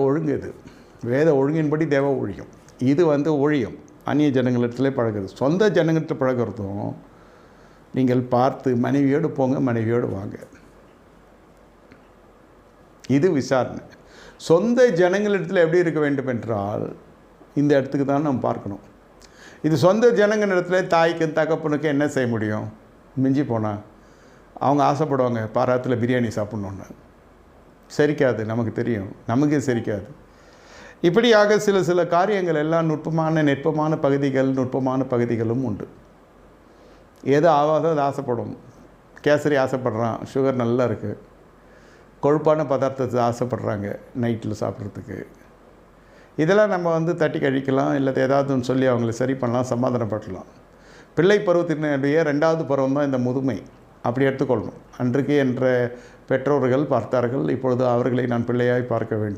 ஒழுங்கு இது. வேத ஒழுங்கின்படி தேவ ஒழியும். இது ஒழியும். அந்நிய ஜனங்களிடத்திலே பழகுறது. சொந்த ஜனங்களிடத்தில் பழகிறதும் நீங்கள் பார்த்து மனைவியோடு போங்க, மனைவியோடு வாங்க. இது விசாரணை. சொந்த ஜனங்களிடத்தில் எப்படி இருக்க வேண்டும் என்றால் இந்த இடத்துக்கு தான் நம்ம பார்க்கணும். இது சொந்த ஜனங்களிடத்தில் தாய்க்கும் தகப்பனுக்கும் என்ன செய்ய முடியும்? மிஞ்சி போனால் அவங்க ஆசைப்படுவாங்க பாராத்தில் பிரியாணி சாப்பிட்ணுன்னு. செரிக்காது, நமக்கு தெரியும், நமக்கே செரிக்காது. இப்படியாக சில காரியங்கள் எல்லாம் நுட்பமான பகுதிகளும் உண்டு. ஏதோ ஆகாதோ அது ஆசைப்படும். கேசரி ஆசைப்படுறான், சுகர் நல்லா இருக்குது. கொழுப்பான பதார்த்தத்தை ஆசைப்படுறாங்க நைட்டில் சாப்பிட்றதுக்கு. இதெல்லாம் நம்ம தட்டி கழிக்கலாம், இல்லை ஏதாவது ஒன்று சொல்லி அவங்கள சரி பண்ணலாம், சமாதானப்படலாம். பிள்ளை பருவத்தினுடைய 2வது பருவம் தான் இந்த முதுமை. அப்படி எடுத்துக்கொள்ளணும். அன்றைக்கு என்ற பெற்றோர்கள் பார்த்தார்கள், இப்பொழுது அவர்களை நான் பிள்ளையாய் பார்க்க வேண்டும்.